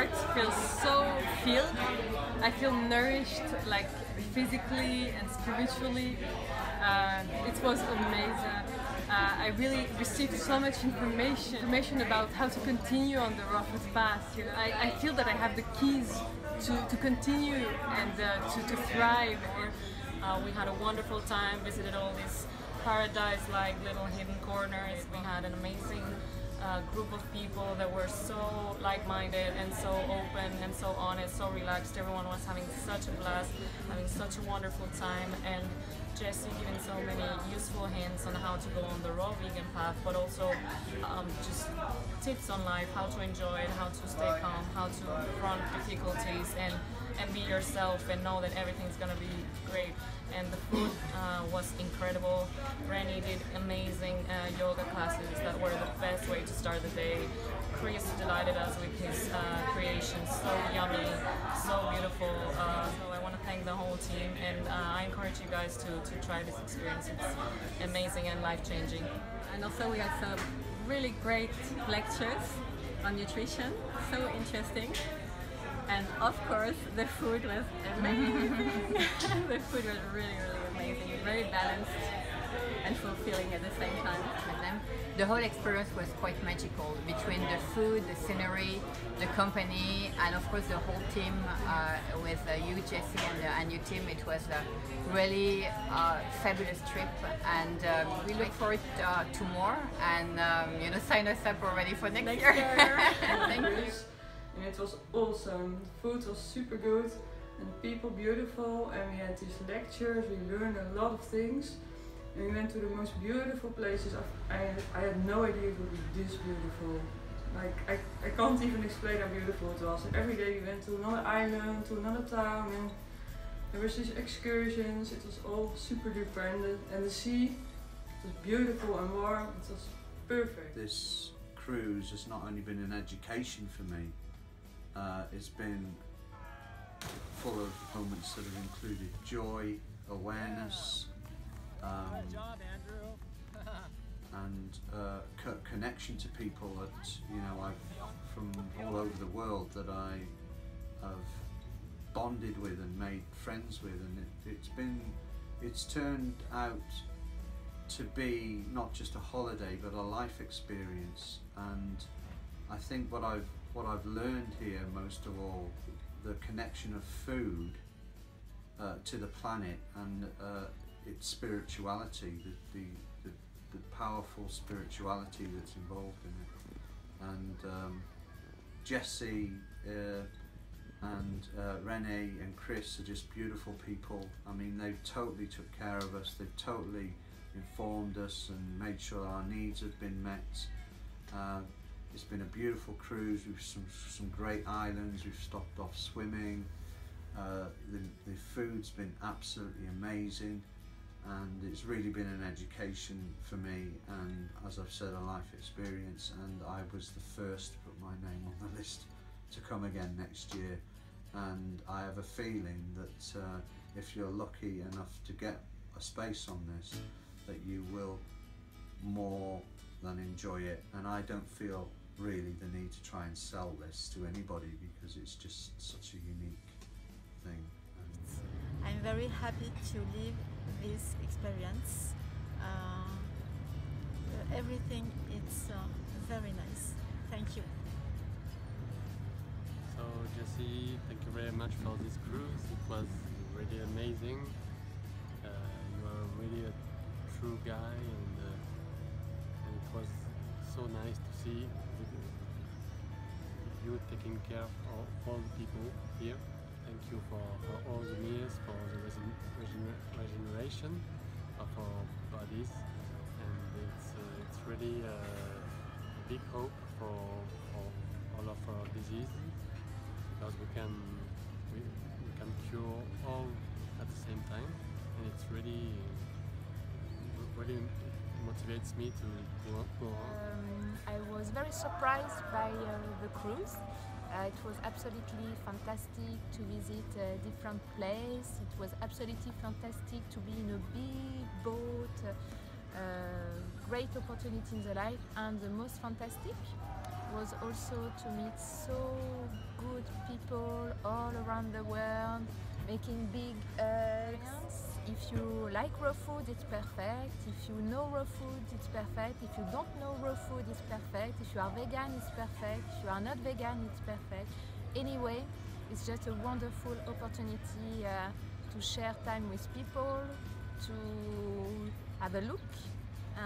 heart feels so filled. I feel nourished, like physically and spiritually. It was amazing. I really received so much information about how to continue on the Roughest path. You know, I feel that I have the keys to continue and to thrive. We had a wonderful time, visited all these paradise-like little hidden corners. We had an amazing group of people that were so like-minded and so open and so honest, so relaxed. Everyone was having such a blast, having such a wonderful time, and Jessie giving so many useful hints on how to go on the raw vegan path, but also just tips on life, how to enjoy it, how to stay calm, how to confront difficulties and be yourself and know that everything's gonna be great. And the food was incredible. Rennie did amazing yoga classes that were the best way to start the day. Chris delighted us with his creations, so yummy, so beautiful. So I want to thank the whole team, and I encourage you guys to try this experience. It's amazing and life-changing. And also we had some really great lectures on nutrition, so interesting. And of course, the food was amazing. The food was really, really amazing. Very balanced and fulfilling at the same time. The whole experience was quite magical between the food, the scenery, the company, and of course the whole team with you, Jessie, and your team. It was a really fabulous trip, and we look forward to more. And sign us up already for next year. Thank you. And it was awesome. The food was super good and people beautiful, and we had these lectures, we learned a lot of things, and we went to the most beautiful places. I had no idea it would be this beautiful. Like I can't even explain how beautiful it was. And every day we went to another island, to another town, and there was these excursions. It was all super duper, and the sea was beautiful and warm. It was perfect. This cruise has not only been an education for me, it's been full of moments that have included joy, awareness, and connection to people that from all over the world that I have bonded with and made friends with, and it's turned out to be not just a holiday but a life experience. And I think what I've learned here most of all, the connection of food to the planet and its spirituality, the powerful spirituality that's involved in it. And Jessie and Renee and Chris are just beautiful people. I mean, they've totally took care of us, they've totally informed us and made sure our needs have been met. It's been a beautiful cruise with some great islands. We've stopped off swimming. The food's been absolutely amazing, and it's really been an education for me, and as I've said, a life experience. And I was the first to put my name on the list to come again next year, and I have a feeling that if you're lucky enough to get a space on this, that you will more than enjoy it. And I don't feel really the need to try and sell this to anybody, because it's just such a unique thing. I'm very happy to live this experience. Everything is very nice. Thank you. So Jessie, thank you very much for this cruise. It was really amazing. You are really a true guy, and it was so nice to see you taking care of all the people here. Thank you for all the meals, for the regeneration of our bodies, and it's really a big hope for all of our disease, because we can cure all at the same time, and it's really motivates me to go on. I was very surprised by the cruise. It was absolutely fantastic to visit a different place. It was absolutely fantastic to be in a big boat. Great opportunity in the life, and the most fantastic was also to meet so good all around the world, making big hugs. If you like raw food, it's perfect. If you know raw food, it's perfect. If you don't know raw food, it's perfect. If you are vegan, it's perfect. If you are not vegan, it's perfect. Anyway, it's just a wonderful opportunity to share time with people, to have a look,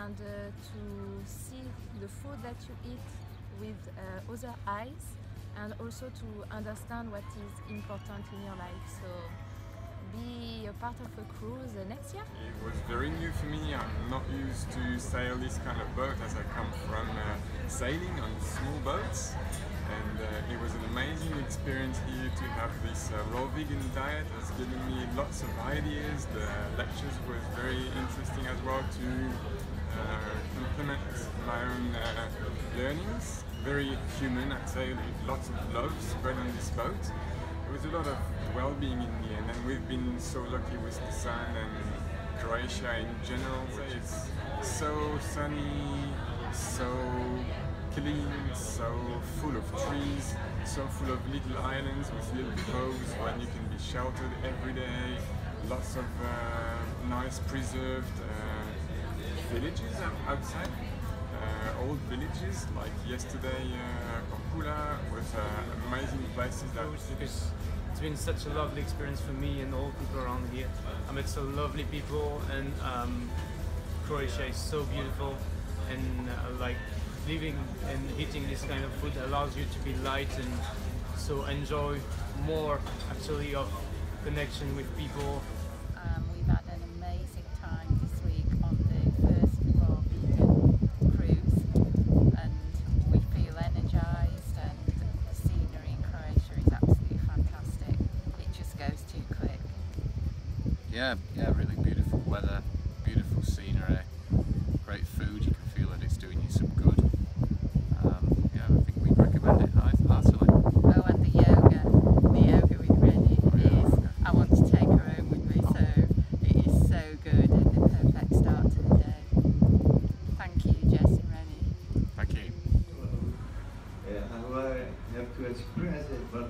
and to see the food that you eat with other eyes, and also to understand what is important in your life. So be a part of a cruise next year. It was very new for me. I'm not used to sail this kind of boat, as I come from sailing on small boats. And it was an amazing experience here to have this raw vegan diet. It has given me lots of ideas. The lectures was very interesting as well to complement my own learnings. Very human, I'd say. Lots of love spread on this boat. There was a lot of well-being in the end, and we've been so lucky with the sun and Croatia in general. It's so sunny, so clean, so full of trees, so full of little islands with little coves where you can be sheltered every day. Lots of nice preserved villages outside. Old villages, like yesterday Pampula was amazing places. It's been such a lovely experience for me and all people around here. I met so lovely people, and Croatia is so beautiful, and like living and eating this kind of food allows you to be light and so enjoy more actually of connection with people. We've had an amazing time this week on the first raw vegan cruise, and we feel energised, and the scenery in Croatia is absolutely fantastic. It just goes too quick. Yeah, really beautiful weather, beautiful scenery, great food. You can feel that it's doing you some good. Yeah, I think we'd recommend it heartily. Oh, and the yoga with Rennie is, I want to take her home with me, so it is so good and the perfect start to the day. Thank you, Jess and Rennie. Thank you. I have to express it, but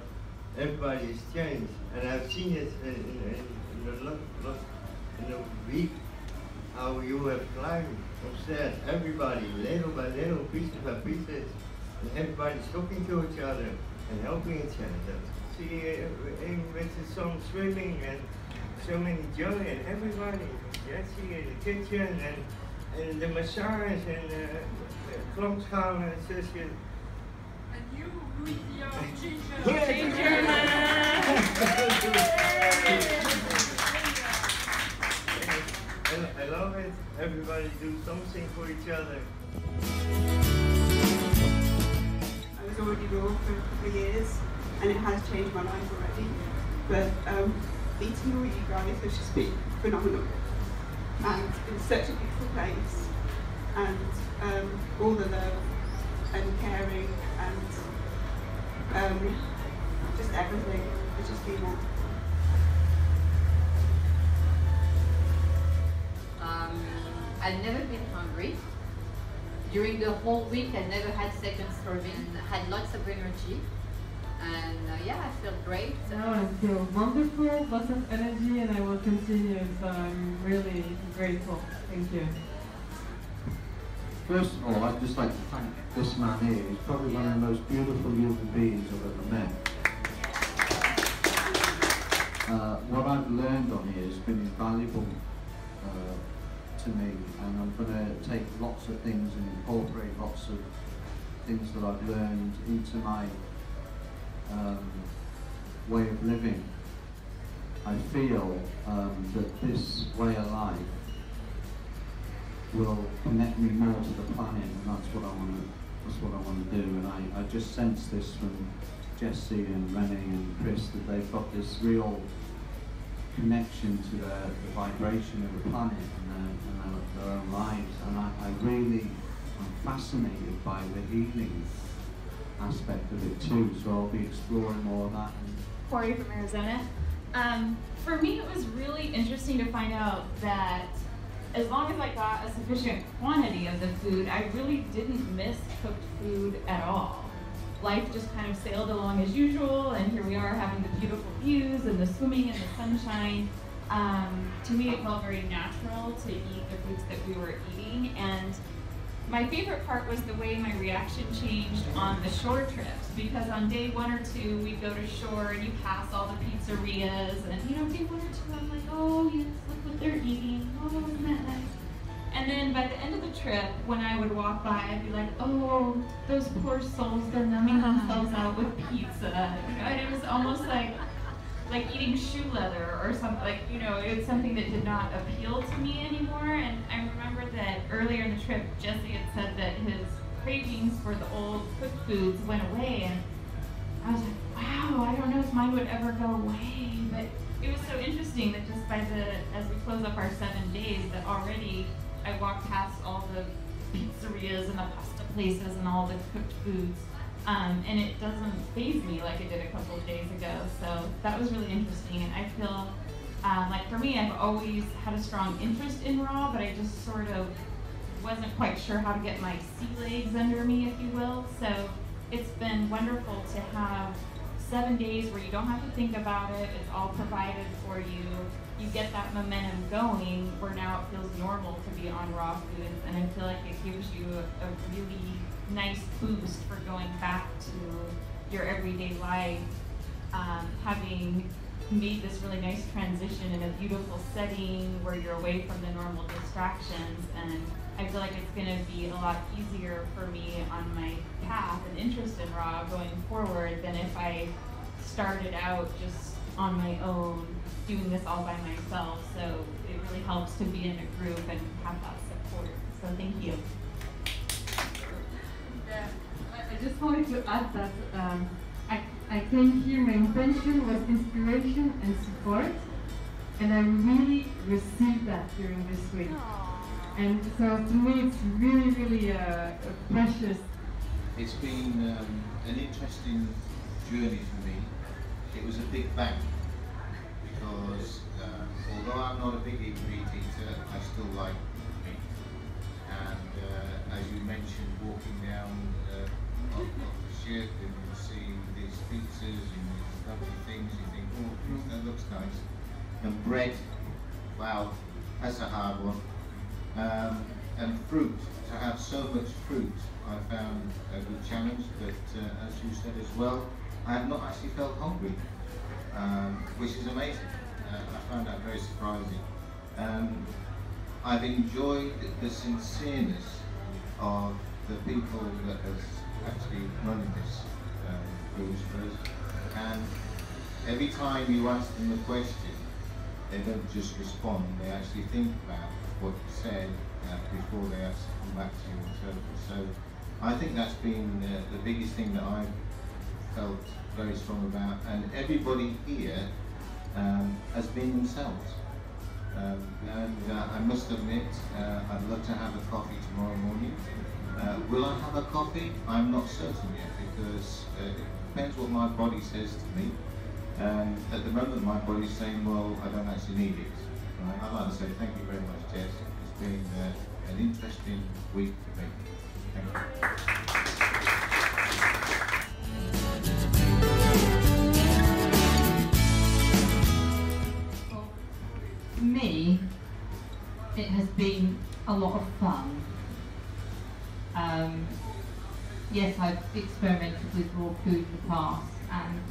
everybody has changed, and I've seen it in a week, how you have climbed upstairs, everybody, little by little, piece by piece, and everybody's talking to each other and helping each other. See, with the sun swimming and so many joy, and everybody, Jessie in the kitchen, and the massage, and klomschouwen, and zusje. And you with your ginger. I love it. Everybody do something for each other. I was already raw for a couple of years, and it has changed my life already. But meeting all you guys has just been phenomenal. And it's such a beautiful place, and all the love and caring and just everything has just been there. I've never been hungry. During the whole week, I never had second serving. I had lots of energy, and yeah, I feel great. Now I feel wonderful, lots of energy, and I will continue. So I'm really grateful. Thank you. First of all, I'd just like to thank this man here. He's probably one of the most beautiful human beings I've ever met. What I've learned on here has been invaluable to me, and I'm going to take lots of things and incorporate lots of things that I've learned into my way of living. I feel that this way of life will connect me more to the planet, and that's what I want to do. And I just sense this from Jessie and Rennie and Chris, that they've got this real connection to the vibration of the planet and their own lives, and I really am fascinated by the healing aspect of it too, so I'll be exploring more of that. Corey from Arizona. For me, it was really interesting to find out that as long as I got a sufficient quantity of the food, I really didn't miss cooked food at all. Life just kind of sailed along as usual, and here we are having the beautiful views and the swimming and the sunshine. To me, it felt very natural to eat the foods that we were eating, and my favorite part was the way my reaction changed on the shore trips, because on day 1 or 2, we'd go to shore and you pass all the pizzerias, and day 1 or 2, I'm like, oh yes, look what they're eating, oh, isn't that nice? And then by the end of the trip, when I would walk by, I'd be like, oh, those poor souls, they're numbing themselves out with pizza. And it was almost like eating shoe leather or something, it was something that did not appeal to me anymore. And I remember that earlier in the trip, Jesse had said that his cravings for the old cooked foods went away, and I was like, wow, I don't know if mine would ever go away. But it was so interesting that just as we close up our 7 days, that already I walked past all the pizzerias and the pasta places and all the cooked foods. And it doesn't faze me like it did a couple of days ago. So that was really interesting. And I feel like for me, I've always had a strong interest in raw, but I just sort of wasn't quite sure how to get my sea legs under me, if you will. So it's been wonderful to have 7 days where you don't have to think about it. It's all provided for you. You get that momentum going where now it feels normal to be on raw foods. And I feel like it gives you a really nice boost for going back to your everyday life, having made this really nice transition in a beautiful setting where you're away from the normal distractions. And I feel like it's going to be a lot easier for me on my path and interest in raw going forward than if I started out just on my own doing this all by myself. So it really helps to be in a group and have that support. So thank you. I just wanted to add that I came here, my intention was inspiration and support, and I really received that during this week. And so to me it's really, really precious. It's been an interesting journey for me. It was a big bang, because although I'm not a big meat eater, I still like meat. And as you mentioned, walking down off the ship and you see these pizzas and these lovely things, you think, oh, that looks nice. And bread, wow, that's a hard one. And fruit, to have so much fruit, I found a good challenge, but as you said as well, I have not actually felt hungry, which is amazing. I found that very surprising. I've enjoyed the sincereness of the people that has actually run this cruise for us. And every time you ask them a question, they don't just respond, they actually think about what you said before they actually come back to you and so forth. So I think that's been the biggest thing that I've felt very strong about, and everybody here has been themselves. And I must admit, I'd love to have a coffee tomorrow morning. Will I have a coffee? I'm not certain yet, because it depends what my body says to me. At the moment my body's saying, well, I don't actually need it. Right? I'd like to say thank you very much, Jess. It's been an interesting week for me. Thank you. For me, it has been a lot of fun. Yes, I've experimented with raw food in the past, and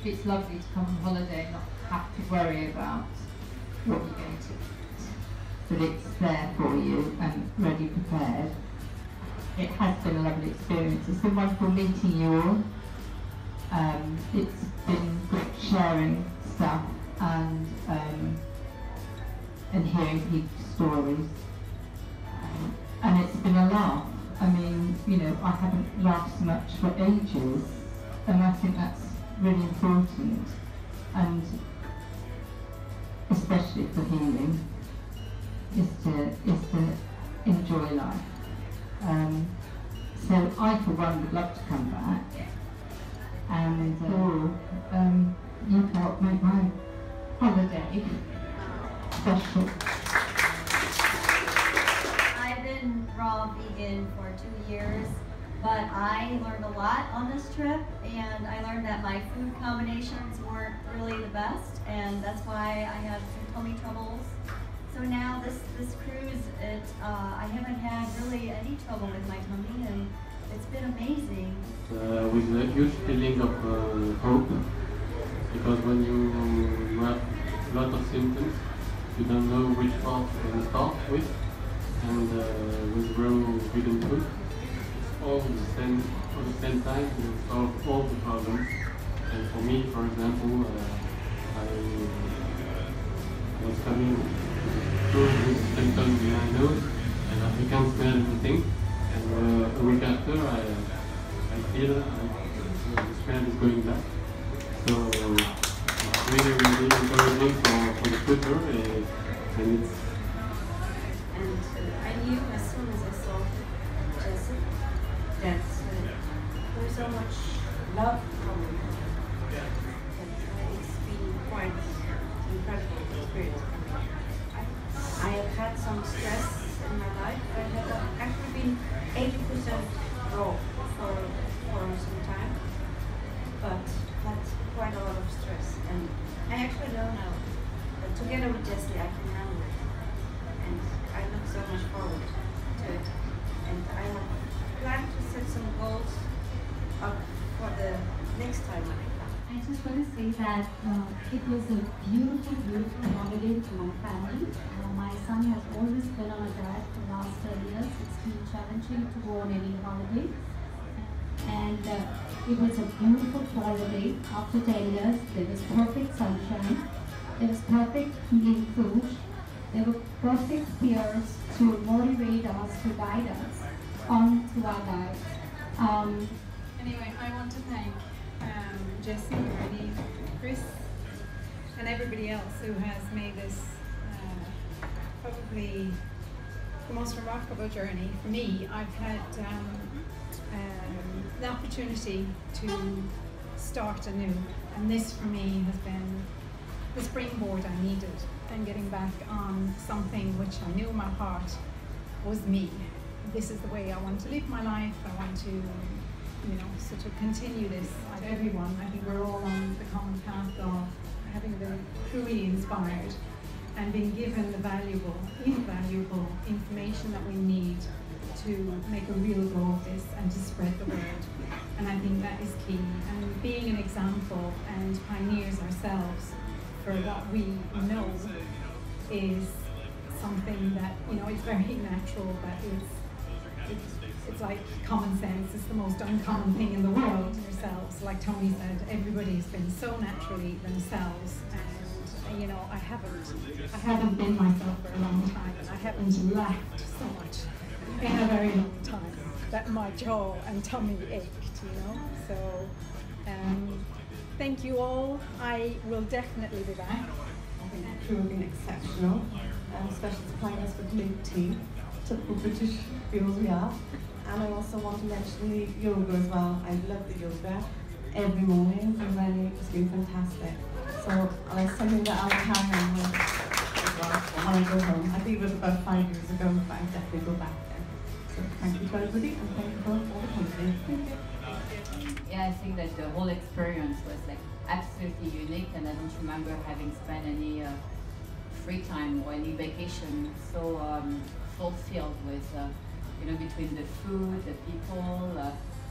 it's lovely to come on holiday and not have to worry about what you're going to eat, but it's there for you and ready prepared. It has been a lovely experience. It's been wonderful meeting you all. It's been good sharing stuff and hearing people's stories. And it's been a laugh. I mean, you know, I haven't laughed so much for ages, and I think that's really important, and especially for healing, is to enjoy life. So I, for one, would love to come back, and you've helped make my holiday special. I've been raw vegan for 2 years, But I learned a lot on this trip, and I learned that my food combinations weren't really the best, and that's why I had some tummy troubles. So now this cruise, I haven't had really any trouble with my tummy, and it's been amazing. With a huge feeling of hope, because when you have a lot of symptoms, you don't know which part to start with, and with raw vegan food, it's all at the same time to solve all the problems. And for me, for example, I was coming close with symptoms in my nose, and I can't smell anything. And a week after, I feel the smell is going back. So it's really, really encouraging for the future, and it's. And I knew as soon as I saw Jessie that there was so much love from her. It's been quite incredible experience for me. I have had some stress in my life. I have actually been 80% raw for some time, but had quite a lot of stress. And I actually know now that together with Jessie I can handle it. And I look so much forward to it. And I have planned to set some goals up for the next time when I come. I just want to say that it was a beautiful, beautiful holiday for my family. My son has always been on a diet for the last 10 years. It's been challenging to go on any holiday. And it was a beautiful holiday. After 10 years, there was perfect sunshine. There was perfect healing food. There were perfect peers to motivate us, to guide us on to our diet. Anyway, I want to thank Jessie, Bernie, Chris, and everybody else who has made this probably the most remarkable journey for me. I've had the opportunity to start anew, and this for me has been the springboard I needed, and getting back on something which I knew in my heart was me. This is the way I want to live my life. I want to, sort of continue this with everyone. I think we're all on the common path of having been truly inspired and being given the valuable, invaluable information that we need to make a real go of this and to spread the word. And I think that is key. And being an example and pioneers ourselves for what we know is something that, it's very natural, but it's like common sense. It's the most uncommon thing in the world. Yourselves, like Tony said, everybody's been so naturally themselves, and I haven't been myself for a long time, and I haven't laughed so much in a very long time that my jaw and tummy ached. So thank you all. I will definitely be back. I think the crew have been exceptional, especially supplying us with mint tea, typical British girls we are. And I also want to mention the yoga as well. I love the yoga every morning, and really it's been fantastic. So it's something that I'll carry on with as well when I go home. I think it was about 5 years ago, but I'll definitely go back there. So thank you to everybody, and thank you for all the company. Thank you. Yeah, I think that the whole experience was absolutely unique, and I don't remember having spent any free time or any vacation so fulfilled with, between the food, the people,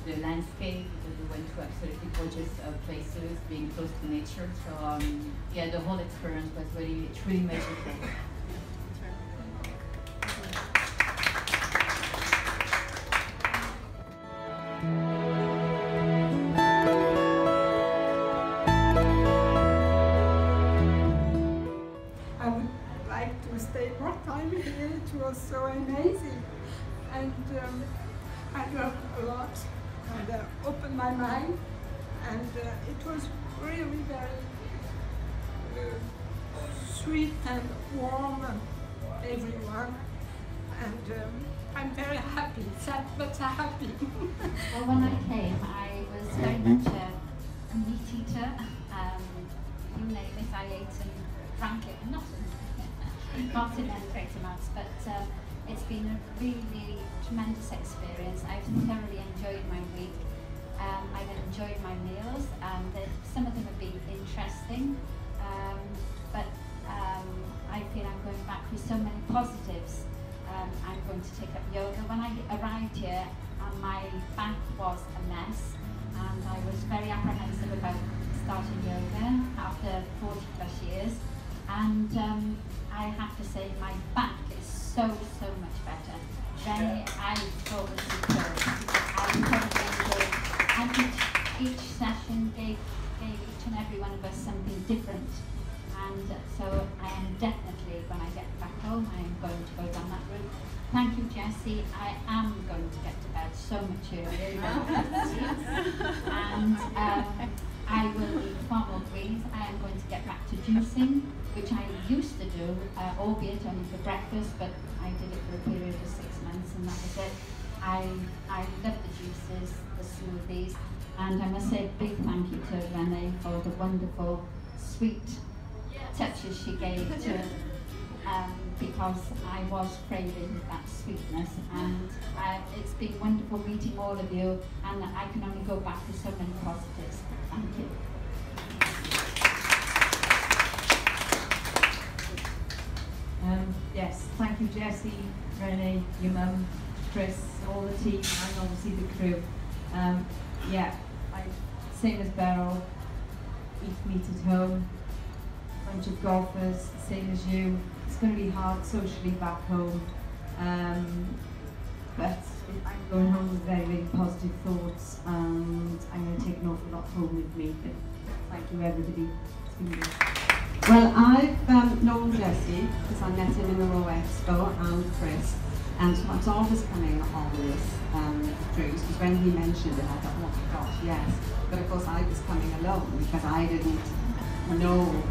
the landscape, because we went to absolutely gorgeous places, being close to nature. So yeah, the whole experience was really, truly magical. I would like to stay more time here. It was so amazing, and I learned a lot, and opened my mind, and it was really very sweet and warm, everyone, and I'm very happy, sad but happy. Well, when I came, I was very much a meat eater. You name it, I ate and drank it, not in great amounts, but It's been a really tremendous experience. I've thoroughly enjoyed my week. I've enjoyed my meals, and some of them have been interesting, but I feel I'm going back with so many positives. I'm going to take up yoga. When I arrived here, my back was a mess, and I was very apprehensive about starting yoga after 40 plus years, and I have to say my back is so much better. Then I thought was superb. I thoroughly enjoyed, and each session gave each and every one of us something different. And so I am definitely, when I get back home, I am going to go down that route. Thank you, Jessie. I am going to get to bed so much earlier. And I will eat far more greens. I am going to get back to juicing, which I used to do, albeit only for breakfast, but I did it for a period of 6 months, and that was it. I love the juices, the smoothies, and I must say a big thank you to Renee for the wonderful, sweet touches she gave to because I was craving that sweetness, and it's been wonderful meeting all of you, and I can only go back with so many positives. Thank you. Yes, thank you, Jessie, Renee, your mum, Chris, all the team, and obviously the crew. Yeah, same as Beryl, eat meat at home, bunch of golfers, same as you. It's going to be hard socially back home, but I'm going home with very, very positive thoughts, and I'm going to take an awful lot home with me. But thank you, everybody. It's been good. Well, I've known Jessie because I met him in the Raw Expo, and Chris, and so I was always coming on this cruise, because when he mentioned it, I thought, oh my gosh, yes. But of course, I was coming alone because I didn't know,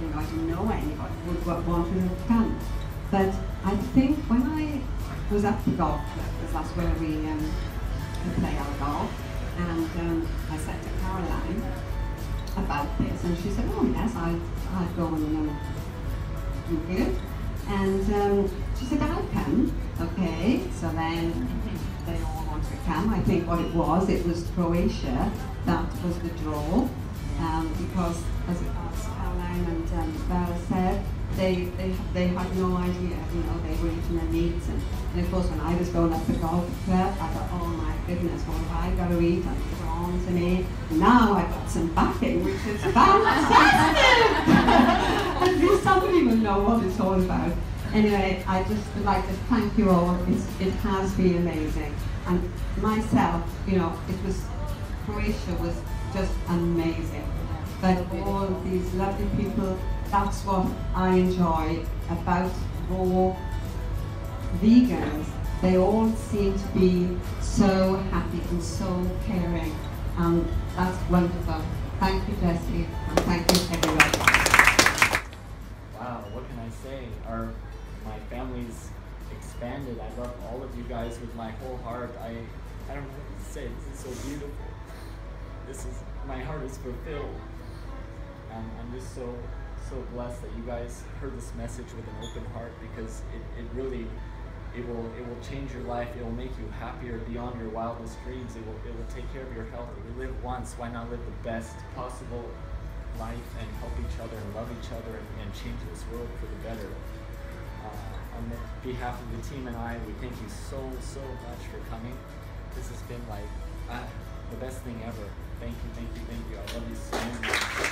I didn't know anybody who would want to come. But I think when I was at the golf club, because that's where we play our golf, and I said to Caroline about this, and she said, oh yes, I'd go and do it. And she said, I'll come. Okay, so then they all wanted to come. I think what it was Croatia that was the draw, because as Caroline and Val said, they had no idea, they were eating their meats, and of course when I was going up the golf club, I thought, oh my goodness, what have I got to eat? And prawns and eat. Now I've got some backing, which is fantastic! At least somebody will know what it's all about. Anyway, I just would like to thank you all. It has been amazing. And myself, Croatia was just amazing. But all these lovely people, that's what I enjoy about raw vegans. They all seem to be so happy and so caring, and that's wonderful. Thank you, Jessie, and thank you, everyone. Wow, what can I say? My family's expanded. I love all of you guys with my whole heart. I don't know what to say. This is so beautiful. My heart is fulfilled. I'm just so blessed that you guys heard this message with an open heart, because it will change your life. It will make you happier beyond your wildest dreams. It will take care of your health. We live once. Why not live the best possible life and help each other and love each other and change this world for the better? On behalf of the team and I, we thank you so much for coming. This has been like the best thing ever. Thank you. I love you so much.